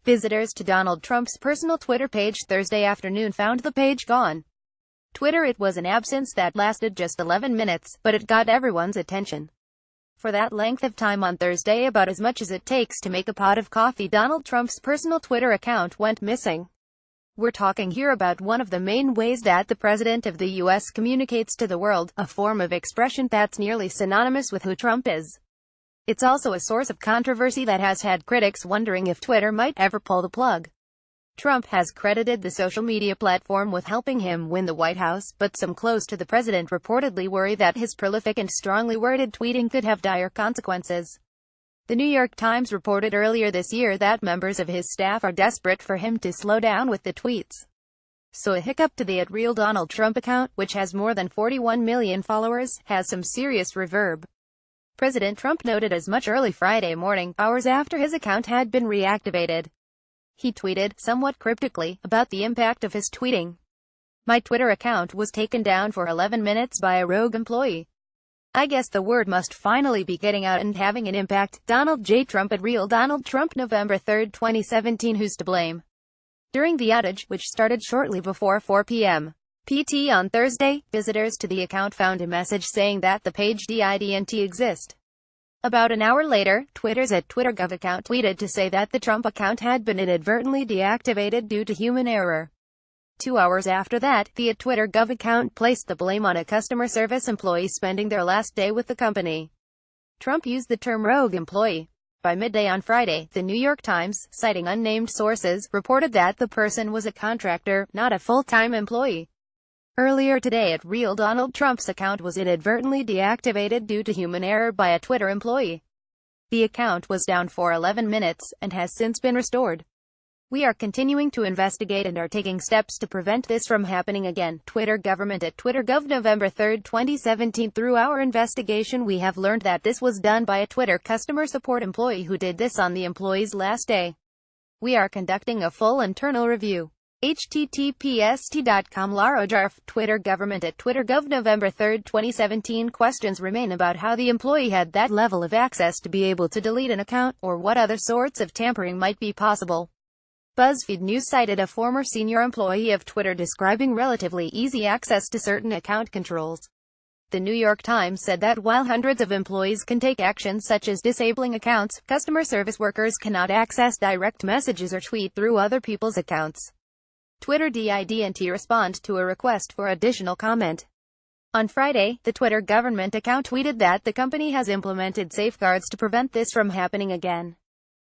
Visitors to Donald Trump's personal Twitter page Thursday afternoon found the page gone. Twitter. It was an absence that lasted just 11 minutes, but it got everyone's attention. For that length of time on Thursday, about as much as it takes to make a pot of coffee, Donald Trump's personal Twitter account went missing. We're talking here about one of the main ways that the President of the U.S. communicates to the world, a form of expression that's nearly synonymous with who Trump is. It's also a source of controversy that has had critics wondering if Twitter might ever pull the plug. Trump has credited the social media platform with helping him win the White House, but some close to the president reportedly worry that his prolific and strongly worded tweeting could have dire consequences. The New York Times reported earlier this year that members of his staff are desperate for him to slow down with the tweets. So a hiccup to the @RealDonaldTrump account, which has more than 41 million followers, has some serious reverb. President Trump noted as much early Friday morning, hours after his account had been reactivated. He tweeted, somewhat cryptically, about the impact of his tweeting. "My Twitter account was taken down for 11 minutes by a rogue employee. I guess the word must finally be getting out and having an impact." Donald J. Trump @RealDonaldTrump, November 3, 2017. Who's to blame? During the outage, which started shortly before 4 p.m. PT on Thursday, visitors to the account found a message saying that the page didn't exist. About an hour later, Twitter's @TwitterGov account tweeted to say that the Trump account had been inadvertently deactivated due to human error. 2 hours after that, the @TwitterGov account placed the blame on a customer service employee spending their last day with the company. Trump used the term rogue employee. By midday on Friday, the New York Times, citing unnamed sources, reported that the person was a contractor, not a full-time employee. Earlier today, @RealDonaldTrump's account was inadvertently deactivated due to human error by a Twitter employee. The account was down for 11 minutes, and has since been restored. "We are continuing to investigate and are taking steps to prevent this from happening again." Twitter government @TwitterGov, November 3, 2017. Through our investigation, we have learned that this was done by a Twitter customer support employee who did this on the employee's last day. We are conducting a full internal review. https://t.com Lara Jarf, Twitter government @TwitterGov, November 3, 2017. Questions remain about how the employee had that level of access to be able to delete an account, or what other sorts of tampering might be possible. BuzzFeed News cited a former senior employee of Twitter describing relatively easy access to certain account controls. The New York Times said that while hundreds of employees can take actions such as disabling accounts, customer service workers cannot access direct messages or tweet through other people's accounts. Twitter didn't respond to a request for additional comment. On Friday, the Twitter government account tweeted that the company has implemented safeguards to prevent this from happening again.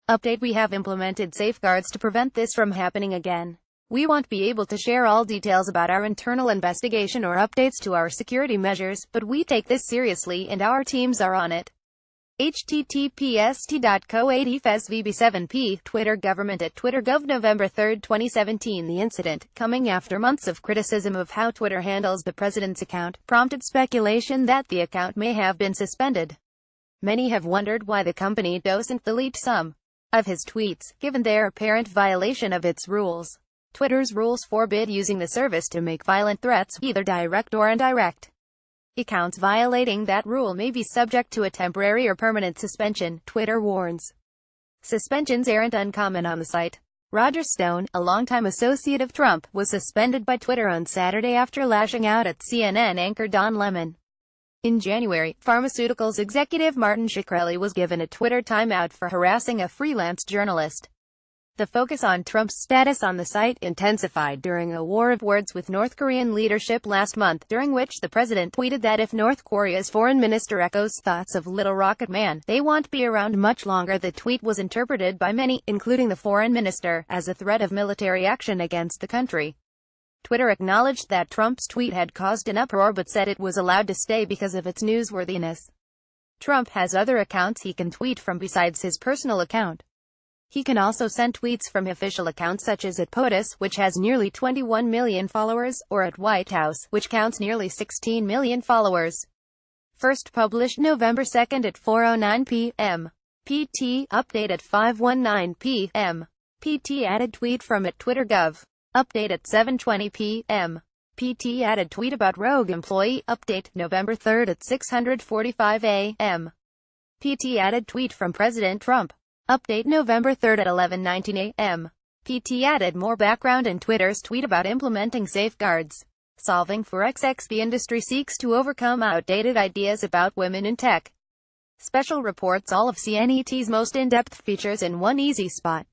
Update: We have implemented safeguards to prevent this from happening again. We won't be able to share all details about our internal investigation or updates to our security measures, but we take this seriously and our teams are on it. https://t.co/8fsvb7p, Twitter government @TwitterGov, November 3, 2017. The incident, coming after months of criticism of how Twitter handles the president's account, prompted speculation that the account may have been suspended. Many have wondered why the company doesn't delete some of his tweets, given their apparent violation of its rules. Twitter's rules forbid using the service to make violent threats, either direct or indirect. Accounts violating that rule may be subject to a temporary or permanent suspension, Twitter warns. Suspensions aren't uncommon on the site. Roger Stone, a longtime associate of Trump, was suspended by Twitter on Saturday after lashing out at CNN anchor Don Lemon. In January, pharmaceuticals executive Martin Shkreli was given a Twitter timeout for harassing a freelance journalist. The focus on Trump's status on the site intensified during a war of words with North Korean leadership last month, during which the president tweeted that if North Korea's foreign minister echoes thoughts of Little Rocket Man, they won't be around much longer. The tweet was interpreted by many, including the foreign minister, as a threat of military action against the country. Twitter acknowledged that Trump's tweet had caused an uproar but said it was allowed to stay because of its newsworthiness. Trump has other accounts he can tweet from besides his personal account. He can also send tweets from official accounts such as @POTUS, which has nearly 21 million followers, or @White House, which counts nearly 16 million followers. First published November 2 at 4:09 p.m. PT. Update at 5:19 p.m. PT. Added tweet from @TwitterGov. Update at 7:20 p.m. PT. Added tweet about rogue employee. Update, November 3 at 6:45 a.m. PT. Added tweet from President Trump. Update November 3 at 11:19 a.m. PT added more background in Twitter's tweet about implementing safeguards. Solving for XXB industry seeks to overcome outdated ideas about women in tech. Special reports all of CNET's most in-depth features in one easy spot.